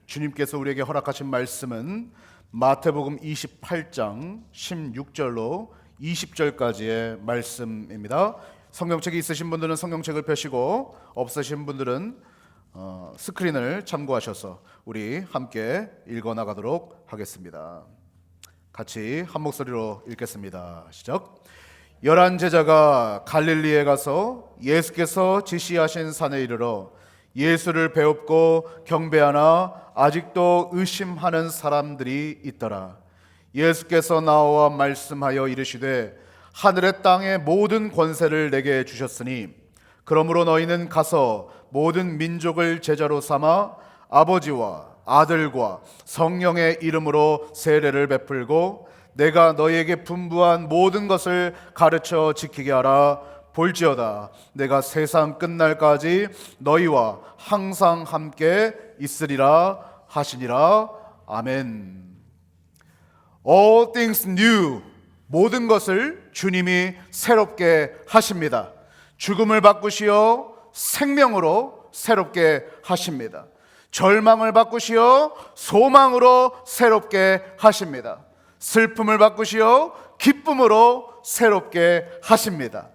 주님께서 우리에게 허락하신 말씀은 마태복음 28장 16절로 20절까지의 말씀입니다. 성경책이 있으신 분들은 성경책을 펴시고 없으신 분들은 스크린을 참고하셔서 우리 함께 읽어나가도록 하겠습니다. 같이 한 목소리로 읽겠습니다. 시작. 11 제자가 갈릴리에 가서 예수께서 지시하신 산에 이르러 예수를 배웁고 경배하나 아직도 의심하는 사람들이 있더라. 예수께서 나와 말씀하여 이르시되 하늘의 땅의 모든 권세를 내게 주셨으니 그러므로 너희는 가서 모든 민족을 제자로 삼아 아버지와 아들과 성령의 이름으로 세례를 베풀고 내가 너희에게 분부한 모든 것을 가르쳐 지키게 하라. 볼지어다 내가 세상 끝날까지 너희와 항상 함께 있으리라 하시니라. 아멘. All things new, 모든 것을 주님이 새롭게 하십니다. 죽음을 바꾸시어 생명으로 새롭게 하십니다. 절망을 바꾸시어 소망으로 새롭게 하십니다. 슬픔을 바꾸시어 기쁨으로 새롭게 하십니다.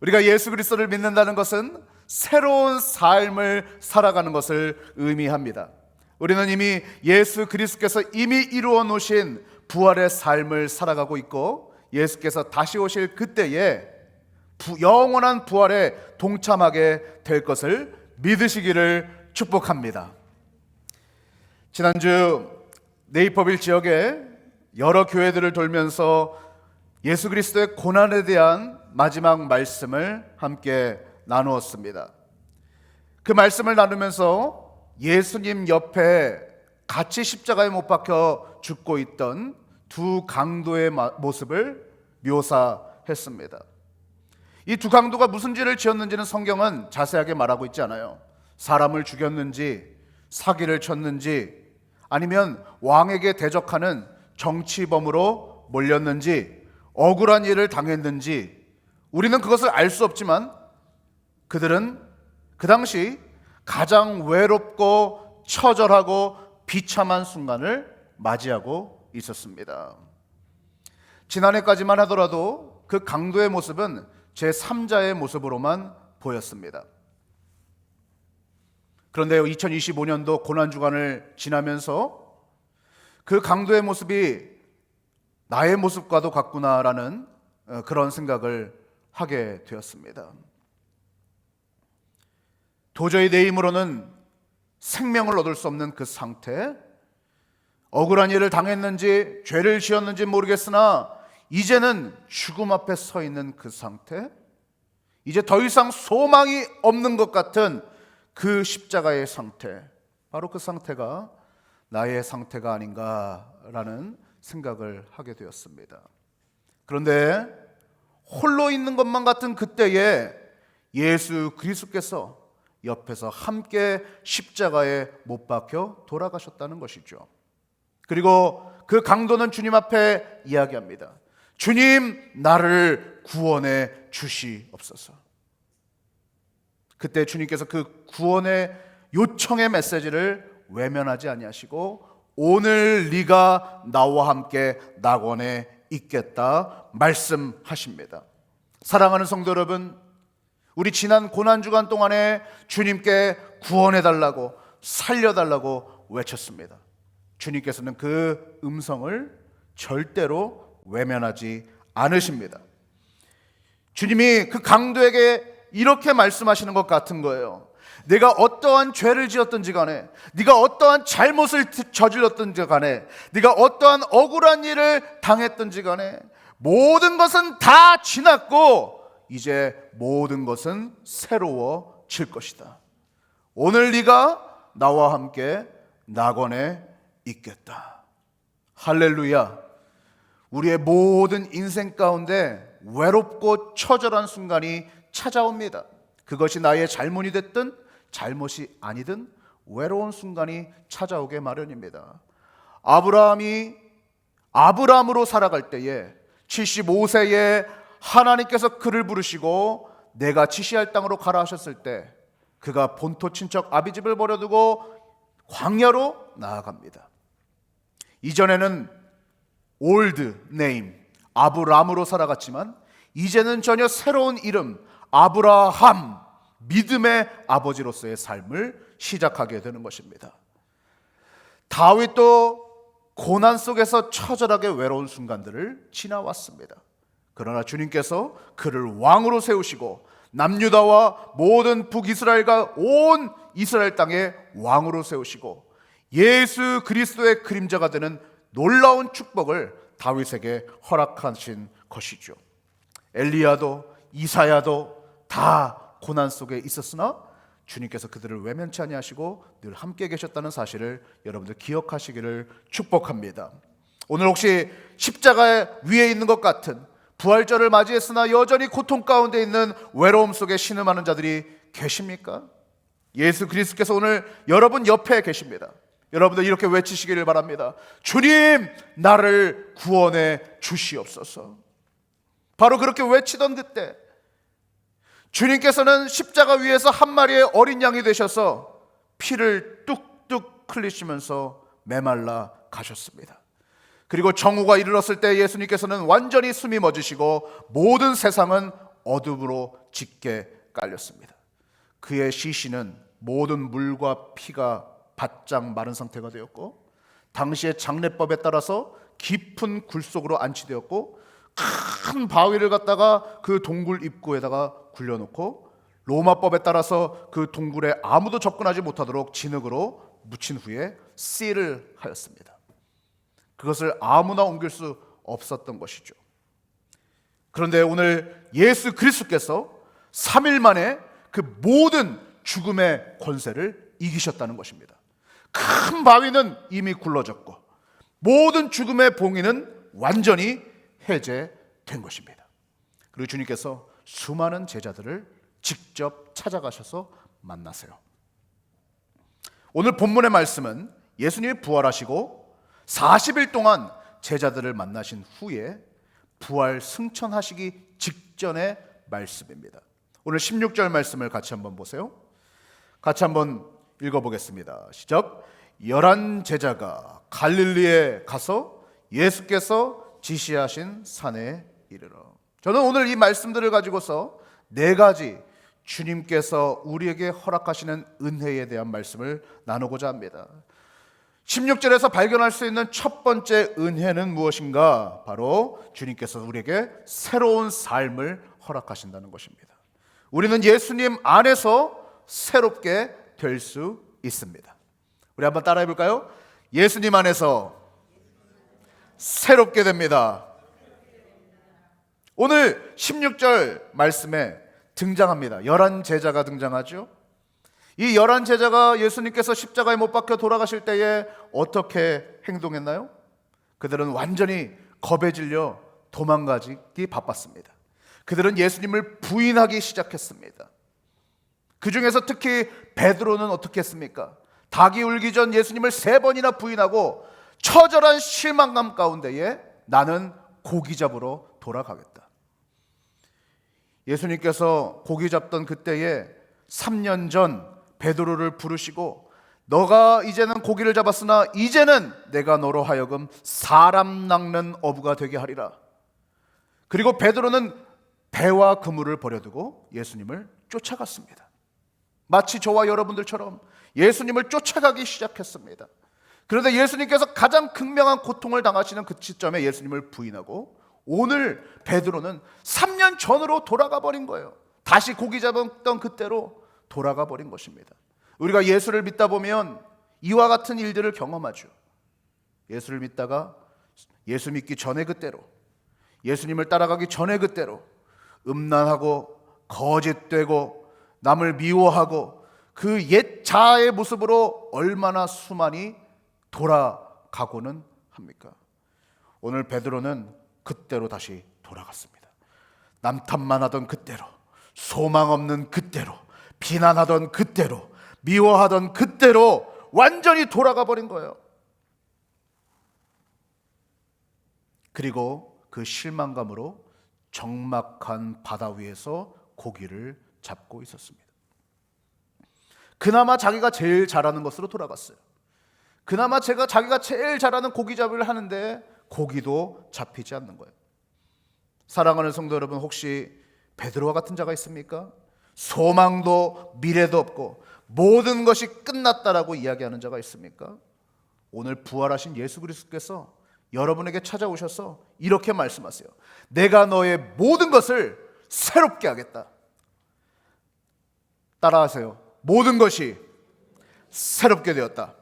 우리가 예수 그리스도를 믿는다는 것은 새로운 삶을 살아가는 것을 의미합니다. 우리는 이미 예수 그리스도께서 이미 이루어 놓으신 부활의 삶을 살아가고 있고 예수께서 다시 오실 그때에 영원한 부활에 동참하게 될 것을 믿으시기를 축복합니다. 지난주 네이퍼빌 지역에 여러 교회들을 돌면서 예수 그리스도의 고난에 대한 마지막 말씀을 함께 나누었습니다. 그 말씀을 나누면서 예수님 옆에 같이 십자가에 못 박혀 죽고 있던 두 강도의 모습을 묘사했습니다. 이 두 강도가 무슨 죄를 지었는지는 성경은 자세하게 말하고 있지 않아요. 사람을 죽였는지, 사기를 쳤는지, 아니면 왕에게 대적하는 정치범으로 몰렸는지, 억울한 일을 당했는지 우리는 그것을 알 수 없지만 그들은 그 당시 가장 외롭고 처절하고 비참한 순간을 맞이하고 있었습니다. 지난해까지만 하더라도 그 강도의 모습은 제3자의 모습으로만 보였습니다. 그런데 2025년도 고난주간을 지나면서 그 강도의 모습이 나의 모습과도 같구나라는 그런 생각을 하게 되었습니다. 도저히 내 힘으로는 생명을 얻을 수 없는 그 상태, 억울한 일을 당했는지 죄를 지었는지 모르겠으나 이제는 죽음 앞에 서 있는 그 상태, 이제 더 이상 소망이 없는 것 같은 그 십자가의 상태, 바로 그 상태가 나의 상태가 아닌가라는 생각을 하게 되었습니다. 그런데 홀로 있는 것만 같은 그때에 예수 그리스도께서 옆에서 함께 십자가에 못 박혀 돌아가셨다는 것이죠. 그리고 그 강도는 주님 앞에 이야기합니다. 주님, 나를 구원해 주시옵소서. 그때 주님께서 그 구원의 요청의 메시지를 외면하지 아니하시고 오늘 네가 나와 함께 낙원에 있겠다 말씀하십니다. 사랑하는 성도 여러분, 우리 지난 고난주간 동안에 주님께 구원해달라고 살려달라고 외쳤습니다. 주님께서는 그 음성을 절대로 외면하지 않으십니다. 주님이 그 강도에게 이렇게 말씀하시는 것 같은 거예요. 네가 어떠한 죄를 지었든지 간에, 네가 어떠한 잘못을 저질렀든지 간에, 네가 어떠한 억울한 일을 당했든지 간에 모든 것은 다 지났고 이제 모든 것은 새로워질 것이다. 오늘 네가 나와 함께 낙원에 있겠다. 할렐루야. 우리의 모든 인생 가운데 외롭고 처절한 순간이 찾아옵니다. 그것이 나의 잘못이 됐든 잘못이 아니든 외로운 순간이 찾아오게 마련입니다. 아브라함이 아브라함으로 살아갈 때에 75세에 하나님께서 그를 부르시고 내가 지시할 땅으로 가라 하셨을 때 그가 본토 친척 아비집을 버려두고 광야로 나아갑니다. 이전에는 올드 네임 아브람으로 살아갔지만 이제는 전혀 새로운 이름 아브라함, 믿음의 아버지로서의 삶을 시작하게 되는 것입니다. 다윗도 고난 속에서 처절하게 외로운 순간들을 지나왔습니다. 그러나 주님께서 그를 왕으로 세우시고 남유다와 모든 북이스라엘과 온 이스라엘 땅에 왕으로 세우시고 예수 그리스도의 그림자가 되는 놀라운 축복을 다윗에게 허락하신 것이죠. 엘리야도 이사야도 다 고난 속에 있었으나 주님께서 그들을 외면치 아니하시고 늘 함께 계셨다는 사실을 여러분들 기억하시기를 축복합니다. 오늘 혹시 십자가 위에 있는 것 같은 부활절을 맞이했으나 여전히 고통 가운데 있는 외로움 속에 신음하는 자들이 계십니까? 예수 그리스도께서 오늘 여러분 옆에 계십니다. 여러분들 이렇게 외치시기를 바랍니다. 주님, 나를 구원해 주시옵소서. 바로 그렇게 외치던 그때 주님께서는 십자가 위에서 한 마리의 어린 양이 되셔서 피를 뚝뚝 흘리시면서 메말라 가셨습니다. 그리고 정오가 이르렀을 때 예수님께서는 완전히 숨이 멎으시고 모든 세상은 어둠으로 짙게 깔렸습니다. 그의 시신은 모든 물과 피가 바짝 마른 상태가 되었고 당시의 장례법에 따라서 깊은 굴 속으로 안치되었고 큰 바위를 갖다가 그 동굴 입구에다가 굴려놓고 로마법에 따라서 그 동굴에 아무도 접근하지 못하도록 진흙으로 묻힌 후에 씨를 하였습니다. 그것을 아무나 옮길 수 없었던 것이죠. 그런데 오늘 예수 그리스도께서 3일 만에 그 모든 죽음의 권세를 이기셨다는 것입니다. 큰 바위는 이미 굴러졌고 모든 죽음의 봉인은 완전히 해제된 것입니다. 그리고 주님께서 수많은 제자들을 직접 찾아가셔서 만나세요. 오늘 본문의 말씀은 예수님이 부활하시고 40일 동안 제자들을 만나신 후에 부활 승천하시기 직전의 말씀입니다. 오늘 16절 말씀을 같이 한번 보세요. 같이 한번 읽어보겠습니다. 시작. 11 제자가 갈릴리에 가서 예수께서 지시하신 산에 이르러. 저는 오늘 이 말씀들을 가지고서 4가지 주님께서 우리에게 허락하시는 은혜에 대한 말씀을 나누고자 합니다. 16절에서 발견할 수 있는 첫 번째 은혜는 무엇인가? 바로 주님께서 우리에게 새로운 삶을 허락하신다는 것입니다. 우리는 예수님 안에서 새롭게 될 수 있습니다. 우리 한번 따라해 볼까요? 예수님 안에서 새롭게 됩니다. 오늘 16절 말씀에 등장합니다. 11 제자가 등장하죠. 이 11 제자가 예수님께서 십자가에 못 박혀 돌아가실 때에 어떻게 행동했나요? 그들은 완전히 겁에 질려 도망가기 바빴습니다. 그들은 예수님을 부인하기 시작했습니다. 그 중에서 특히 베드로는 어떻게 했습니까? 닭이 울기 전 예수님을 3번이나 부인하고 처절한 실망감 가운데에 나는 고기 잡으러 돌아가겠다. 예수님께서 고기 잡던 그때에 3년 전 베드로를 부르시고 너가 이제는 고기를 잡았으나 이제는 내가 너로 하여금 사람 낚는 어부가 되게 하리라. 그리고 베드로는 배와 그물을 버려두고 예수님을 쫓아갔습니다. 마치 저와 여러분들처럼 예수님을 쫓아가기 시작했습니다. 그런데 예수님께서 가장 극명한 고통을 당하시는 그 시점에 예수님을 부인하고 오늘 베드로는 3년 전으로 돌아가 버린 거예요. 다시 고기 잡았던 그때로 돌아가 버린 것입니다. 우리가 예수를 믿다 보면 이와 같은 일들을 경험하죠. 예수를 믿다가 예수 믿기 전에 그때로, 예수님을 따라가기 전에 그때로 음란하고 거짓되고 남을 미워하고 그 옛 자아의 모습으로 얼마나 수많이 돌아가고는 합니까? 오늘 베드로는 그때로 다시 돌아갔습니다. 남탓만 하던 그때로, 소망 없는 그때로, 비난하던 그때로, 미워하던 그때로 완전히 돌아가 버린 거예요. 그리고 그 실망감으로 적막한 바다 위에서 고기를 잡고 있었습니다. 그나마 자기가 제일 잘하는 것으로 돌아갔어요. 그나마 자기가 제일 잘하는 고기잡이를 하는데 고기도 잡히지 않는 거예요. 사랑하는 성도 여러분, 혹시 베드로와 같은 자가 있습니까? 소망도 미래도 없고 모든 것이 끝났다라고 이야기하는 자가 있습니까? 오늘 부활하신 예수 그리스도께서 여러분에게 찾아오셔서 이렇게 말씀하세요. 내가 너의 모든 것을 새롭게 하겠다. 따라하세요. 모든 것이 새롭게 되었다.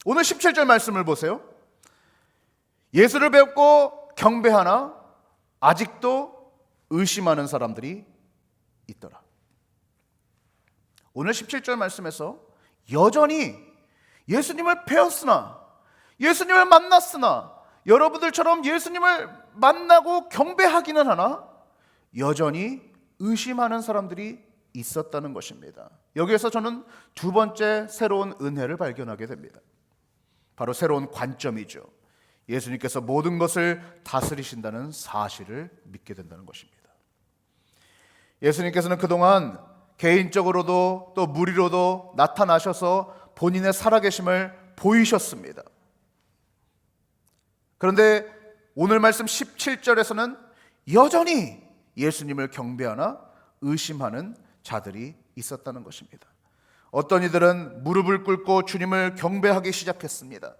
오늘 17절 말씀을 보세요. 예수를 뵙고 경배하나 아직도 의심하는 사람들이 있더라. 오늘 17절 말씀에서 여전히 예수님을 배웠으나, 예수님을 만났으나, 여러분들처럼 예수님을 만나고 경배하기는 하나 여전히 의심하는 사람들이 있었다는 것입니다. 여기에서 저는 두 번째 새로운 은혜를 발견하게 됩니다. 바로 새로운 관점이죠. 예수님께서 모든 것을 다스리신다는 사실을 믿게 된다는 것입니다. 예수님께서는 그동안 개인적으로도 또 무리로도 나타나셔서 본인의 살아계심을 보이셨습니다. 그런데 오늘 말씀 17절에서는 여전히 예수님을 경배하나 의심하는 자들이 있었다는 것입니다. 어떤 이들은 무릎을 꿇고 주님을 경배하기 시작했습니다.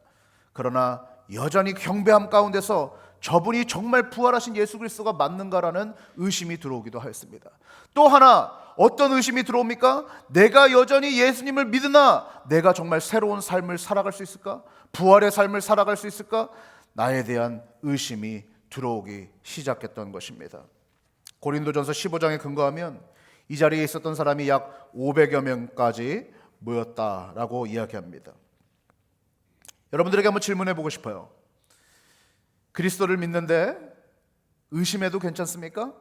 그러나 여전히 경배함 가운데서 저분이 정말 부활하신 예수 그리스도가 맞는가라는 의심이 들어오기도 하였습니다. 또 하나 어떤 의심이 들어옵니까? 내가 여전히 예수님을 믿으나 내가 정말 새로운 삶을 살아갈 수 있을까? 부활의 삶을 살아갈 수 있을까? 나에 대한 의심이 들어오기 시작했던 것입니다. 고린도전서 15장에 근거하면 이 자리에 있었던 사람이 약 500여 명까지 모였다라고 이야기합니다. 여러분들에게 한번 질문해 보고 싶어요. 그리스도를 믿는데 의심해도 괜찮습니까?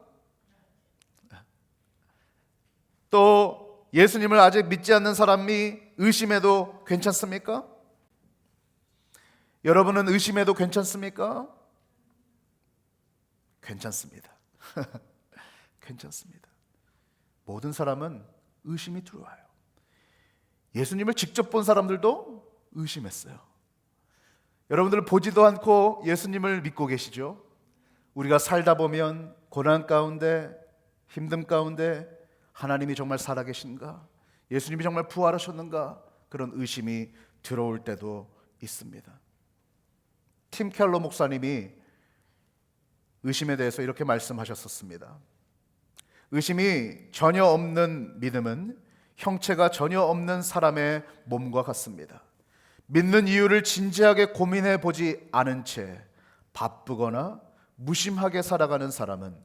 또 예수님을 아직 믿지 않는 사람이 의심해도 괜찮습니까? 여러분은 의심해도 괜찮습니까? 괜찮습니다. 괜찮습니다. 모든 사람은 의심이 들어와요. 예수님을 직접 본 사람들도 의심했어요. 여러분들 보지도 않고 예수님을 믿고 계시죠? 우리가 살다 보면 고난 가운데, 힘듦 가운데 하나님이 정말 살아계신가? 예수님이 정말 부활하셨는가? 그런 의심이 들어올 때도 있습니다. 팀 켈러 목사님이 의심에 대해서 이렇게 말씀하셨었습니다. 의심이 전혀 없는 믿음은 형체가 전혀 없는 사람의 몸과 같습니다. 믿는 이유를 진지하게 고민해 보지 않은 채 바쁘거나 무심하게 살아가는 사람은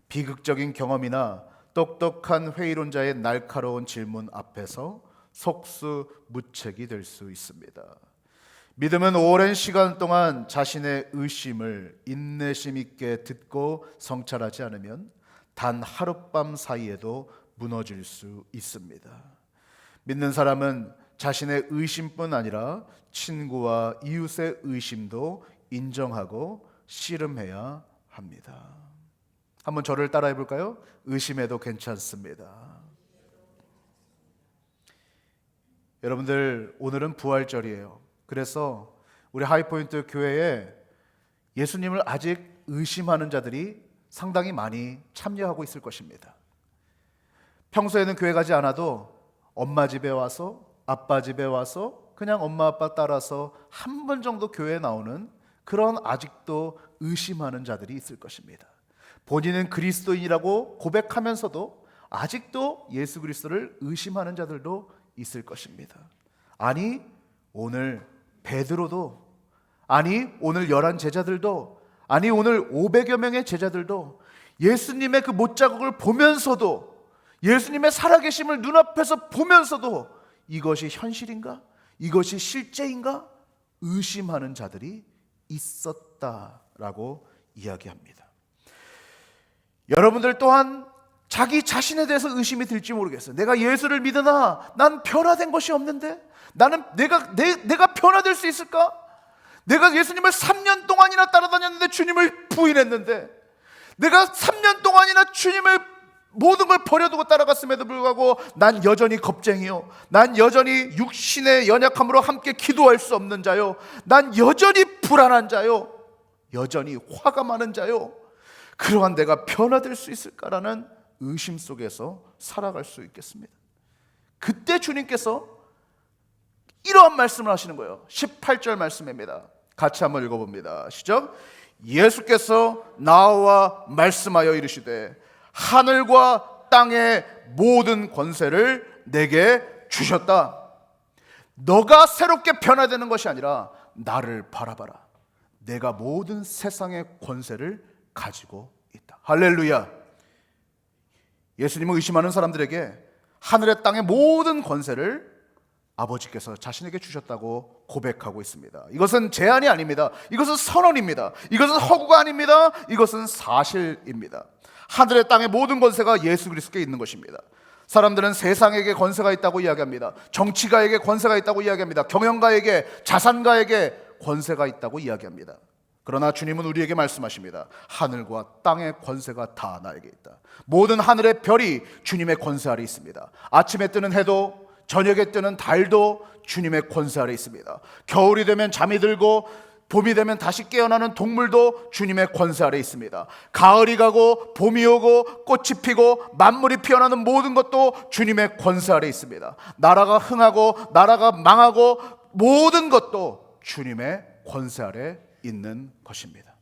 비극적인 경험이나 똑똑한 회의론자의 날카로운 질문 앞에서 속수무책이 될 수 있습니다. 믿음은 오랜 시간 동안 자신의 의심을 인내심 있게 듣고 성찰하지 않으면 단 하룻밤 사이에도 무너질 수 있습니다. 믿는 사람은 자신의 의심뿐 아니라 친구와 이웃의 의심도 인정하고 씨름해야 합니다. 한번 저를 따라해 볼까요? 의심해도 괜찮습니다. 여러분들, 오늘은 부활절이에요. 그래서 우리 하이포인트 교회에 예수님을 아직 의심하는 자들이 상당히 많이 참여하고 있을 것입니다. 평소에는 교회 가지 않아도 엄마 집에 와서, 아빠 집에 와서 그냥 엄마 아빠 따라서 한 번 정도 교회에 나오는 그런 아직도 의심하는 자들이 있을 것입니다. 본인은 그리스도인이라고 고백하면서도 아직도 예수 그리스도를 의심하는 자들도 있을 것입니다. 아니, 오늘 베드로도, 아니 오늘 11 제자들도, 아니 오늘 500여 명의 제자들도 예수님의 그 못자국을 보면서도, 예수님의 살아계심을 눈앞에서 보면서도 이것이 현실인가? 이것이 실제인가? 의심하는 자들이 있었다라고 이야기합니다. 여러분들 또한 자기 자신에 대해서 의심이 들지 모르겠어요. 내가 예수를 믿으나 난 변화된 것이 없는데, 나는 내가 변화될 수 있을까? 내가 예수님을 3년 동안이나 따라다녔는데 주님을 부인했는데, 내가 3년 동안이나 주님을 모든 걸 버려두고 따라갔음에도 불구하고 난 여전히 겁쟁이요, 난 여전히 육신의 연약함으로 함께 기도할 수 없는 자요, 난 여전히 불안한 자요, 여전히 화가 많은 자요, 그러한 내가 변화될 수 있을까라는 의심 속에서 살아갈 수 있겠습니다. 그때 주님께서 이러한 말씀을 하시는 거예요. 18절 말씀입니다. 같이 한번 읽어봅니다. 시작. 예수께서 나와 말씀하여 이르시되 하늘과 땅의 모든 권세를 내게 주셨다. 너가 새롭게 변화되는 것이 아니라 나를 바라봐라. 내가 모든 세상의 권세를 가지고 있다. 할렐루야. 예수님을 의심하는 사람들에게 하늘의 땅의 모든 권세를 아버지께서 자신에게 주셨다고 고백하고 있습니다. 이것은 제안이 아닙니다. 이것은 선언입니다. 이것은 허구가 아닙니다. 이것은 사실입니다. 하늘의 땅의 모든 권세가 예수 그리스도께 있는 것입니다. 사람들은 세상에게 권세가 있다고 이야기합니다. 정치가에게 권세가 있다고 이야기합니다. 경영가에게, 자산가에게 권세가 있다고 이야기합니다. 그러나 주님은 우리에게 말씀하십니다. 하늘과 땅의 권세가 다 나에게 있다. 모든 하늘의 별이 주님의 권세 아래 있습니다. 아침에 뜨는 해도, 저녁에 뜨는 달도 주님의 권세 아래 있습니다. 겨울이 되면 잠이 들고 봄이 되면 다시 깨어나는 동물도 주님의 권세 아래 있습니다. 가을이 가고 봄이 오고 꽃이 피고 만물이 피어나는 모든 것도 주님의 권세 아래 있습니다. 나라가 흥하고 나라가 망하고 모든 것도 주님의 권세 아래 있는 것입니다.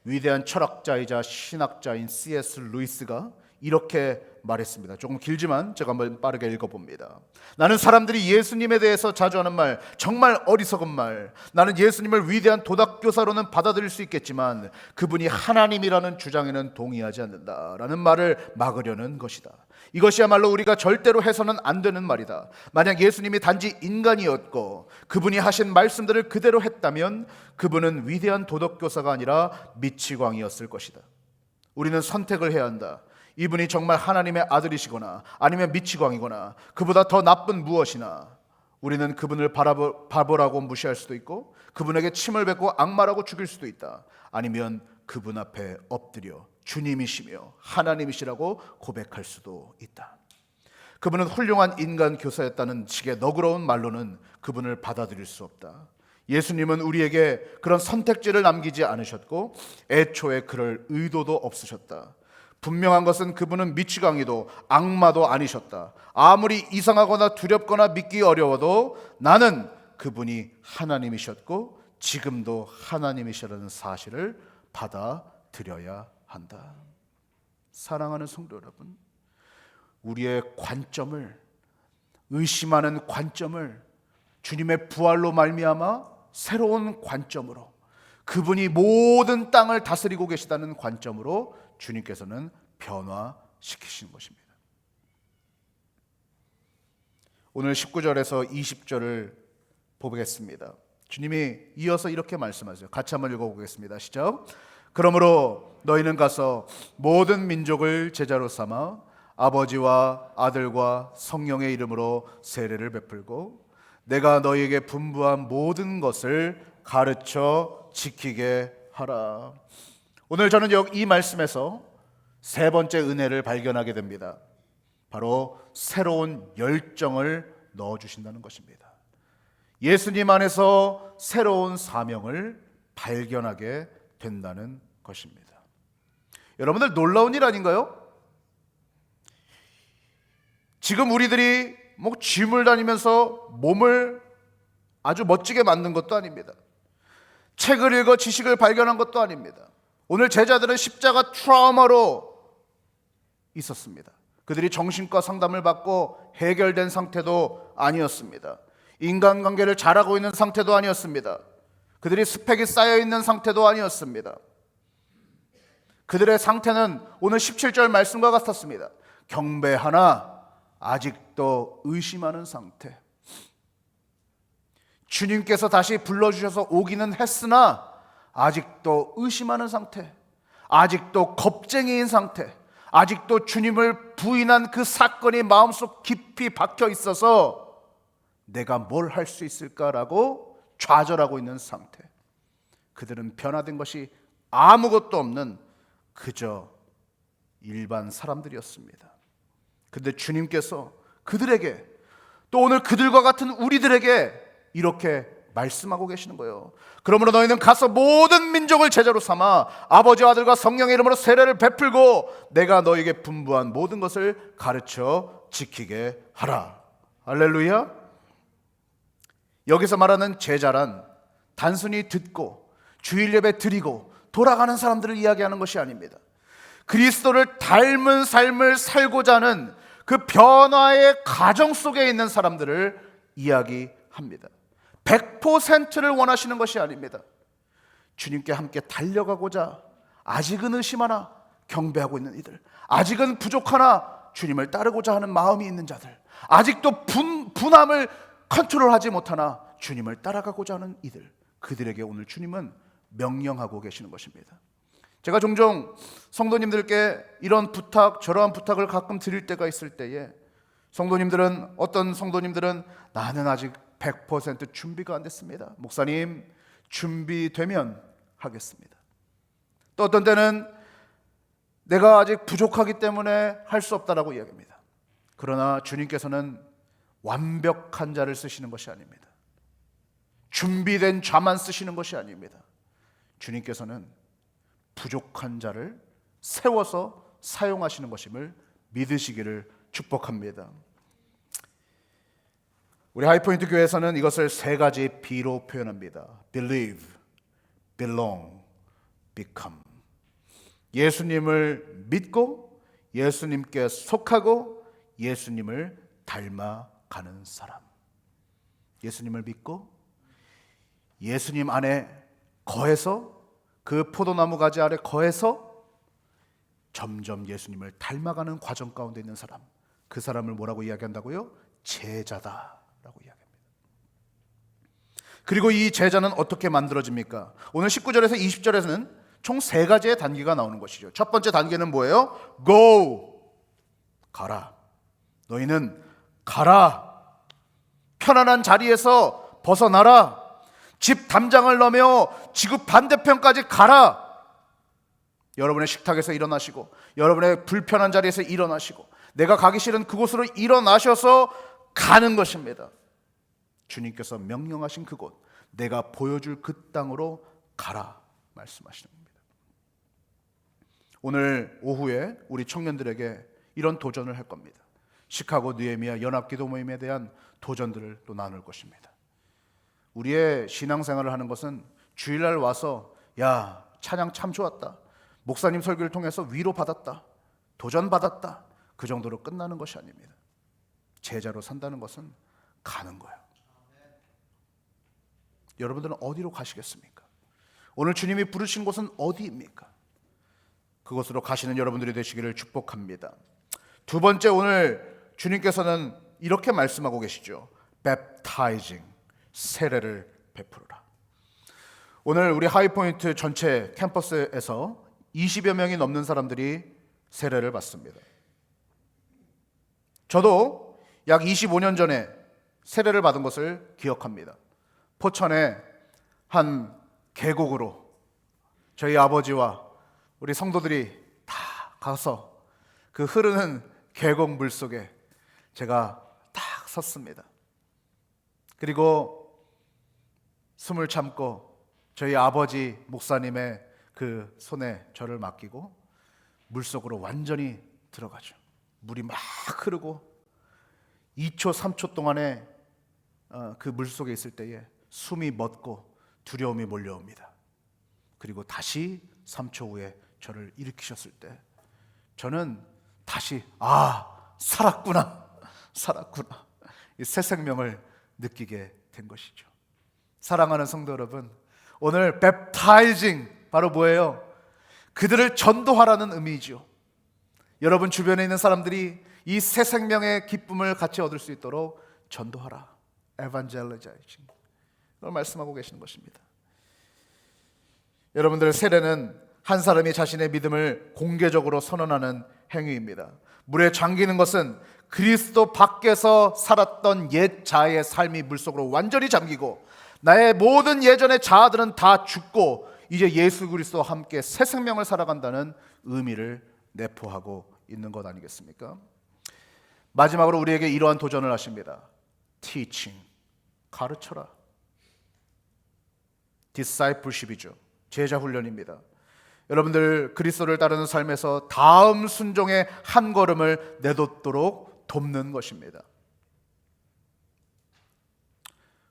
위대한 철학자이자 신학자인 C.S. 루이스가 이렇게 말했습니다. 조금 길지만 제가 한번 빠르게 읽어봅니다. 나는 사람들이 예수님에 대해서 자주 하는 말, 정말 어리석은 말, 나는 예수님을 위대한 도덕교사로는 받아들일 수 있겠지만 그분이 하나님이라는 주장에는 동의하지 않는다라는 말을 막으려는 것이다. 이것이야말로 우리가 절대로 해서는 안 되는 말이다. 만약 예수님이 단지 인간이었고 그분이 하신 말씀들을 그대로 했다면 그분은 위대한 도덕교사가 아니라 미치광이었을 것이다. 우리는 선택을 해야 한다. 이분이 정말 하나님의 아들이시거나 아니면 미치광이거나 그보다 더 나쁜 무엇이나 우리는 그분을 바보라고 무시할 수도 있고 그분에게 침을 뱉고 악마라고 죽일 수도 있다. 아니면 그분 앞에 엎드려 주님이시며 하나님이시라고 고백할 수도 있다. 그분은 훌륭한 인간 교사였다는 식의 너그러운 말로는 그분을 받아들일 수 없다. 예수님은 우리에게 그런 선택지를 남기지 않으셨고 애초에 그럴 의도도 없으셨다. 분명한 것은 그분은 미치광이도 악마도 아니셨다. 아무리 이상하거나 두렵거나 믿기 어려워도 나는 그분이 하나님이셨고 지금도 하나님이시라는 사실을 받아들여야 한다. 사랑하는 성도 여러분, 우리의 관점을, 의심하는 관점을 주님의 부활로 말미암아 새로운 관점으로, 그분이 모든 땅을 다스리고 계시다는 관점으로 주님께서는 변화시키신 것입니다. 오늘 19절에서 20절을 보겠습니다. 주님이 이어서 이렇게 말씀하세요. 같이 한번 읽어보겠습니다. 시작. 그러므로 너희는 가서 모든 민족을 제자로 삼아 아버지와 아들과 성령의 이름으로 세례를 베풀고 내가 너희에게 분부한 모든 것을 가르쳐 지키게 하라. 오늘 저는 이 말씀에서 세 번째 은혜를 발견하게 됩니다. 바로 새로운 열정을 넣어주신다는 것입니다. 예수님 안에서 새로운 사명을 발견하게 된다는 것입니다. 여러분들 놀라운 일 아닌가요? 지금 우리들이 짐을 다니면서 몸을 아주 멋지게 만든 것도 아닙니다. 책을 읽어 지식을 발견한 것도 아닙니다. 오늘 제자들은 십자가 트라우마로 있었습니다. 그들이 정신과 상담을 받고 해결된 상태도 아니었습니다. 인간관계를 잘하고 있는 상태도 아니었습니다. 그들이 스펙이 쌓여있는 상태도 아니었습니다. 그들의 상태는 오늘 17절 말씀과 같았습니다. 경배하나 아직도 의심하는 상태. 주님께서 다시 불러주셔서 오기는 했으나 아직도 의심하는 상태, 아직도 겁쟁이인 상태, 아직도 주님을 부인한 그 사건이 마음속 깊이 박혀 있어서 내가 뭘 할 수 있을까라고 좌절하고 있는 상태. 그들은 변화된 것이 아무것도 없는 그저 일반 사람들이었습니다. 근데 주님께서 그들에게, 또 오늘 그들과 같은 우리들에게 이렇게 말씀하고 계시는 거예요. 그러므로 너희는 가서 모든 민족을 제자로 삼아 아버지와 아들과 성령의 이름으로 세례를 베풀고 내가 너희에게 분부한 모든 것을 가르쳐 지키게 하라. 할렐루야. 여기서 말하는 제자란 단순히 듣고 주일 예배 드리고 돌아가는 사람들을 이야기하는 것이 아닙니다. 그리스도를 닮은 삶을 살고자 하는 그 변화의 과정 속에 있는 사람들을 이야기합니다. 100%를 원하시는 것이 아닙니다. 주님께 함께 달려가고자 아직은 의심하나 경배하고 있는 이들, 아직은 부족하나 주님을 따르고자 하는 마음이 있는 자들, 아직도 분함을 컨트롤하지 못하나 주님을 따라가고자 하는 이들, 그들에게 오늘 주님은 명령하고 계시는 것입니다. 제가 종종 성도님들께 이런 부탁 저러한 부탁을 가끔 드릴 때가 있을 때에 성도님들은, 어떤 성도님들은 나는 아직 100% 준비가 안 됐습니다. 목사님, 준비되면 하겠습니다. 또 어떤 때는 내가 아직 부족하기 때문에 할 수 없다라고 이야기합니다. 그러나 주님께서는 완벽한 자를 쓰시는 것이 아닙니다. 준비된 자만 쓰시는 것이 아닙니다. 주님께서는 부족한 자를 세워서 사용하시는 것임을 믿으시기를 축복합니다. 우리 하이포인트 교회에서는 이것을 세 가지 B로 표현합니다. Believe, Belong, Become. 예수님을 믿고 예수님께 속하고 예수님을 닮아가는 사람. 예수님을 믿고 예수님 안에 거해서, 그 포도나무 가지 아래 거해서 점점 예수님을 닮아가는 과정 가운데 있는 사람, 그 사람을 뭐라고 이야기한다고요? 제자다라고 이야기합니다. 그리고 이 제자는 어떻게 만들어집니까? 오늘 19절에서 20절에서는 총 세 가지의 단계가 나오는 것이죠. 첫 번째 단계는 뭐예요? Go, 가라. 너희는 가라. 편안한 자리에서 벗어나라. 집 담장을 넘어 지구 반대편까지 가라. 여러분의 식탁에서 일어나시고 여러분의 불편한 자리에서 일어나시고 내가 가기 싫은 그곳으로 일어나셔서 가는 것입니다. 주님께서 명령하신 그곳, 내가 보여줄 그 땅으로 가라 말씀하시는 겁니다. 오늘 오후에 우리 청년들에게 이런 도전을 할 겁니다. 시카고 느헤미야 연합기도 모임에 대한 도전들을 또 나눌 것입니다. 우리의 신앙생활을 하는 것은 주일날 와서 야, 찬양 참 좋았다, 목사님 설교를 통해서 위로받았다, 도전받았다, 그 정도로 끝나는 것이 아닙니다. 제자로 산다는 것은 가는 거예요. 여러분들은 어디로 가시겠습니까? 오늘 주님이 부르신 곳은 어디입니까? 그곳으로 가시는 여러분들이 되시기를 축복합니다. 두 번째, 오늘 주님께서는 이렇게 말씀하고 계시죠. Baptizing, 세례를 베풀어라. 오늘 우리 하이포인트 전체 캠퍼스에서 20여 명이 넘는 사람들이 세례를 받습니다. 저도 약 25년 전에 세례를 받은 것을 기억합니다. 포천의 한 계곡으로 저희 아버지와 우리 성도들이 다 가서 그 흐르는 계곡 물 속에 제가 딱 섰습니다. 그리고 숨을 참고 저희 아버지 목사님의 그 손에 저를 맡기고 물속으로 완전히 들어가죠. 물이 막 흐르고 2초 3초 동안에 그 물속에 있을 때에 숨이 멎고 두려움이 몰려옵니다. 그리고 다시 3초 후에 저를 일으키셨을 때 저는 다시 살았구나 이 새 생명을 느끼게 된 것이죠. 사랑하는 성도 여러분, 오늘 웹타이징 바로 뭐예요? 그들을 전도하라는 의미이죠. 여러분 주변에 있는 사람들이 이 새 생명의 기쁨을 같이 얻을 수 있도록 전도하라. evangelizing, 그걸 말씀하고 계시는 것입니다. 여러분들, 세례는 한 사람이 자신의 믿음을 공개적으로 선언하는 행위입니다. 물에 잠기는 것은 그리스도 밖에서 살았던 옛 자아의 삶이 물속으로 완전히 잠기고 나의 모든 예전의 자아들은 다 죽고 이제 예수 그리스도와 함께 새 생명을 살아간다는 의미를 내포하고 있는 것 아니겠습니까? 마지막으로 우리에게 이러한 도전을 하십니다. teaching, 가르쳐라. discipleship이죠. 제자 훈련입니다. 여러분들 그리스도를 따르는 삶에서 다음 순종의 한 걸음을 내딛도록 돕는 것입니다.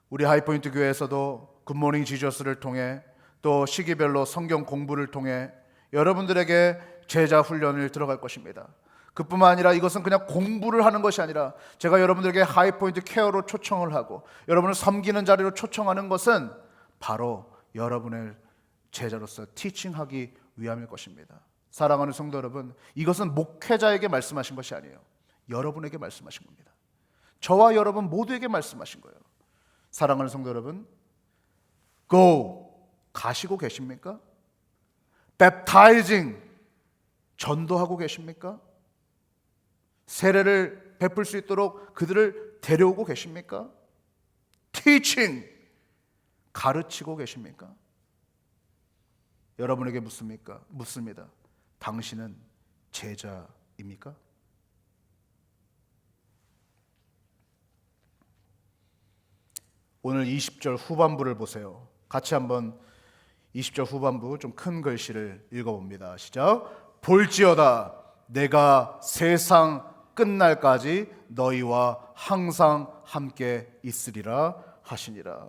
우리 하이포인트 교회에서도 굿모닝 지저스를 통해 또 시기별로 성경 공부를 통해 여러분들에게 제자 훈련을 들어갈 것입니다. 그뿐만 아니라 이것은 그냥 공부를 하는 것이 아니라 제가 여러분들에게 하이포인트 케어로 초청을 하고 여러분을 섬기는 자리로 초청하는 것은 바로 여러분을 제자로서 티칭하기 위함일 것입니다. 사랑하는 성도 여러분, 이것은 목회자에게 말씀하신 것이 아니에요. 여러분에게 말씀하신 겁니다. 저와 여러분 모두에게 말씀하신 거예요. 사랑하는 성도 여러분, go, 가시고 계십니까? baptizing, 전도하고 계십니까? 세례를 베풀 수 있도록 그들을 데려오고 계십니까? teaching, 가르치고 계십니까? 여러분에게 묻습니다. 당신은 제자입니까? 오늘 20절 후반부를 보세요. 같이 한번 20절 후반부 좀 큰 글씨를 읽어봅니다. 시작. 볼지어다 내가 세상 끝날까지 너희와 항상 함께 있으리라 하시니라.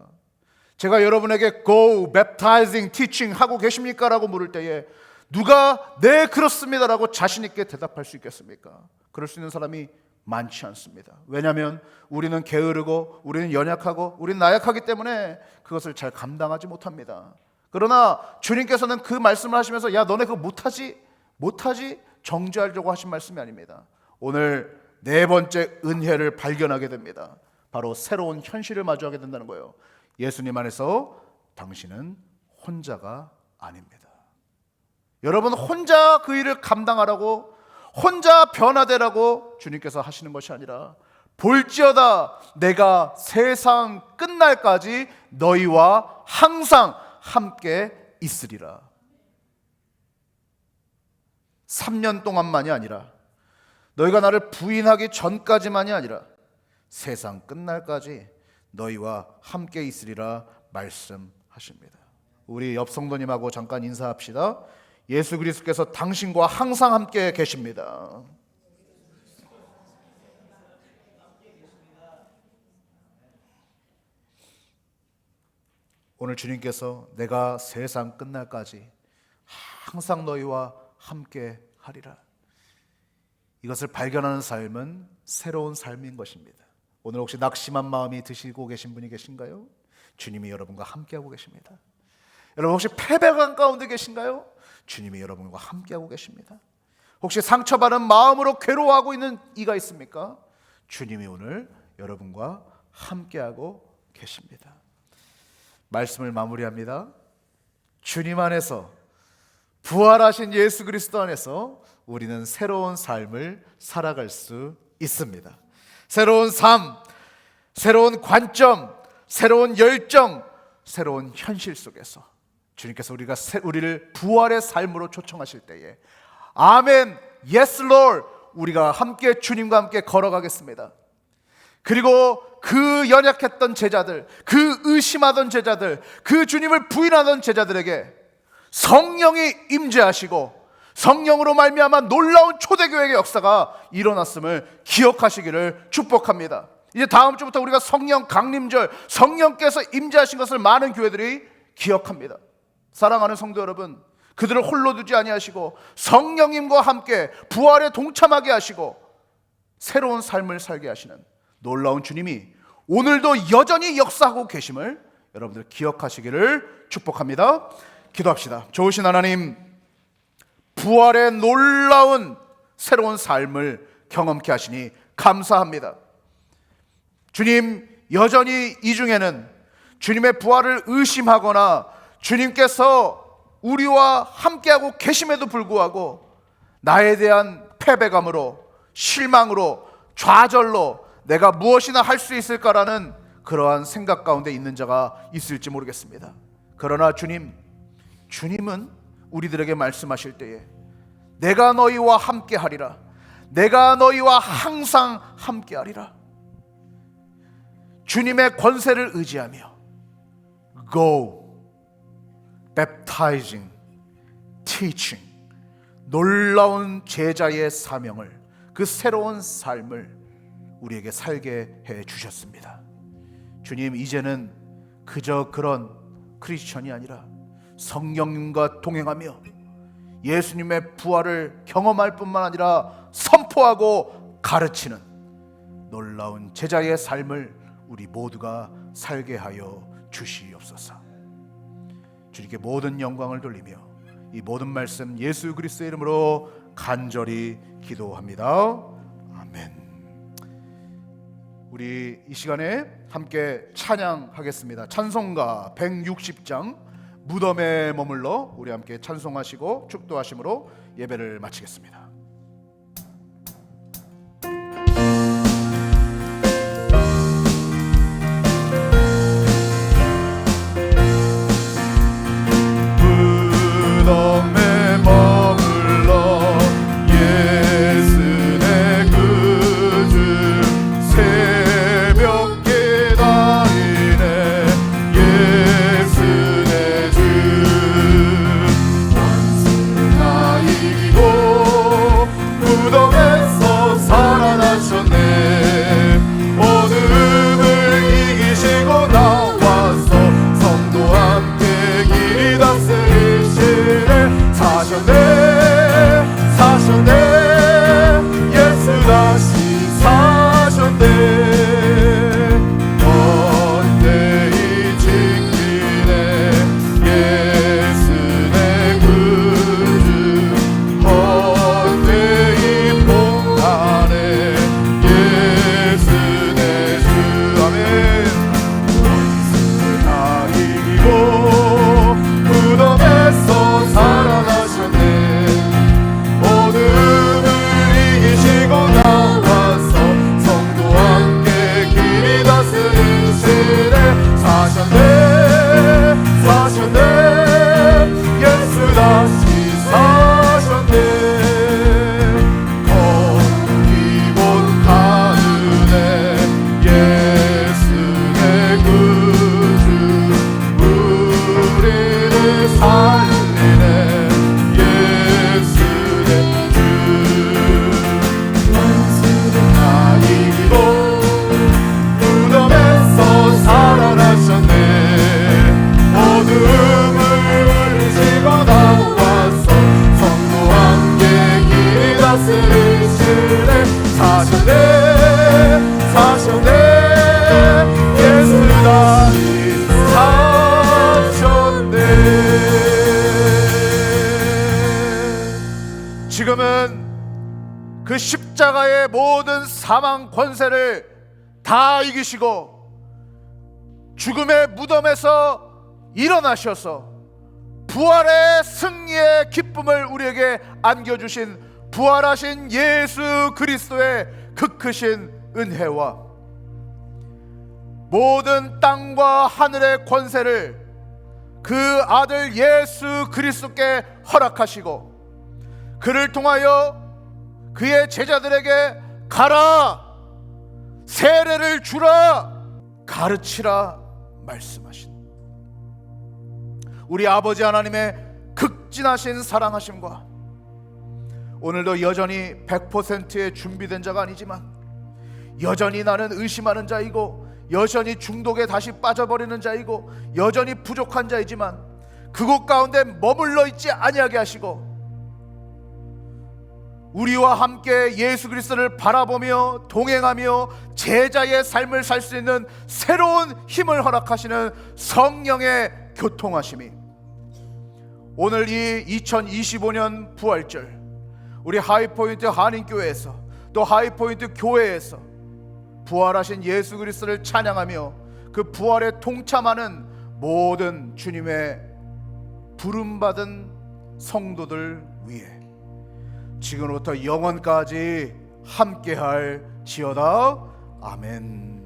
제가 여러분에게 go, baptizing, teaching 하고 계십니까? 라고 물을 때에 누가 네 그렇습니다 라고 자신 있게 대답할 수 있겠습니까? 그럴 수 있는 사람이 많지 않습니다. 왜냐하면 우리는 게으르고 우리는 연약하고 우리는 나약하기 때문에 그것을 잘 감당하지 못합니다. 그러나 주님께서는 그 말씀을 하시면서 야 너네 그거 못하지 정죄하려고 하신 말씀이 아닙니다. 오늘 네 번째 은혜를 발견하게 됩니다. 바로 새로운 현실을 마주하게 된다는 거예요. 예수님 안에서 당신은 혼자가 아닙니다. 여러분 혼자 그 일을 감당하라고 혼자 변화되라고 주님께서 하시는 것이 아니라 볼지어다 내가 세상 끝날까지 너희와 항상 함께 있으리라. 3년 동안만이 아니라 너희가 나를 부인하기 전까지만이 아니라 세상 끝날까지 너희와 함께 있으리라 말씀하십니다. 우리 옆 성도님하고 잠깐 인사합시다. 예수 그리스도께서 당신과 항상 함께 계십니다. 오늘 주님께서 내가 세상 끝날까지 항상 너희와 함께 하리라. 이것을 발견하는 삶은 새로운 삶인 것입니다. 오늘 혹시 낙심한 마음이 드시고 계신 분이 계신가요? 주님이 여러분과 함께하고 계십니다. 여러분 혹시 패배감 가운데 계신가요? 주님이 여러분과 함께하고 계십니다. 혹시 상처받은 마음으로 괴로워하고 있는 이가 있습니까? 주님이 오늘 여러분과 함께하고 계십니다. 말씀을 마무리합니다. 주님 안에서 부활하신 예수 그리스도 안에서 우리는 새로운 삶을 살아갈 수 있습니다. 새로운 삶, 새로운 관점, 새로운 열정, 새로운 현실 속에서 주님께서 우리를 부활의 삶으로 초청하실 때에 아멘, yes Lord, 우리가 함께 주님과 함께 걸어가겠습니다. 그리고 그 연약했던 제자들, 그 의심하던 제자들, 그 주님을 부인하던 제자들에게 성령이 임재하시고 성령으로 말미암아 놀라운 초대교회의 역사가 일어났음을 기억하시기를 축복합니다. 이제 다음 주부터 우리가 성령 강림절, 성령께서 임재하신 것을 많은 교회들이 기억합니다. 사랑하는 성도 여러분, 그들을 홀로 두지 아니하시고 성령님과 함께 부활에 동참하게 하시고 새로운 삶을 살게 하시는 놀라운 주님이 오늘도 여전히 역사하고 계심을 여러분들 기억하시기를 축복합니다. 기도합시다. 좋으신 하나님, 부활의 놀라운 새로운 삶을 경험케 하시니 감사합니다. 주님, 여전히 이 중에는 주님의 부활을 의심하거나 주님께서 우리와 함께하고 계심에도 불구하고 나에 대한 패배감으로, 실망으로, 좌절로 내가 무엇이나 할 수 있을까라는 그러한 생각 가운데 있는 자가 있을지 모르겠습니다. 그러나 주님은 우리들에게 말씀하실 때에 내가 너희와 함께하리라. 내가 너희와 항상 함께하리라. 주님의 권세를 의지하며 Go, baptizing, teaching, 놀라운 제자의 사명을, 그 새로운 삶을 우리에게 살게 해 주셨습니다. 주님, 이제는 그저 그런 크리스천이 아니라 성령님과 동행하며 예수님의 부활을 경험할 뿐만 아니라 선포하고 가르치는 놀라운 제자의 삶을 우리 모두가 살게 하여 주시옵소서. 주님께 모든 영광을 돌리며 이 모든 말씀 예수 그리스도의 이름으로 간절히 기도합니다. 아멘. 우리 이 시간에 함께 찬양하겠습니다. 찬송가 160장 무덤에 머물러 우리 함께 찬송하시고 축도하심으로 예배를 마치겠습니다. 무덤에 머물러 예수 내 구주 새벽 깨달으네 예수 내 주 원수가 이기고 무덤에서 살아나셨네 어둠을 이기시고 나와서 성도와 함께 길이 다스리시네 사셨네 예수 다시 사셨네 번대히 지키네 예수 내 구주 번대히 복하네 예수 내 주 아멘 원수가 이기고 무덤에서 살아나셨네 어둠을 이기시고 나와서 성도와 함께 길이 다스리시네 사셨네 예수 다시 사셨네 거룩이 곧 가느네 예수 내 구주 우리를 살리네 예수 내 주 원수가 이기고 무덤에서 살아나셨네 어둠을 물리시고 나와서 성도와 함께 길이 다스리시네 사셨네 예수 다시 사셨네 지금은 그 십자가의 모든 사망 권세를 다 이기시고 죽음의 무덤에서 일어나셔서 부활의 승리의 기쁨을 우리에게 안겨주신 부활하신 예수 그리스도의 그 크신 은혜와 모든 땅과 하늘의 권세를 그 아들 예수 그리스도께 허락하시고 그를 통하여 그의 제자들에게 가라, 세례를 주라, 가르치라 말씀하신 우리 아버지 하나님의 극진하신 사랑하심과 오늘도 여전히 100%의 준비된 자가 아니지만 여전히 나는 의심하는 자이고 여전히 중독에 다시 빠져버리는 자이고 여전히 부족한 자이지만 그곳 가운데 머물러 있지 아니하게 하시고 우리와 함께 예수 그리스도를 바라보며 동행하며 제자의 삶을 살 수 있는 새로운 힘을 허락하시는 성령의 교통하심이 오늘 이 2025년 부활절 우리 하이포인트 한인교회에서 또 하이포인트 교회에서 부활하신 예수 그리스도를 찬양하며 그 부활에 동참하는 모든 주님의 부름받은 성도들 위해 지금부터 영원까지 함께할 지어다. 아멘.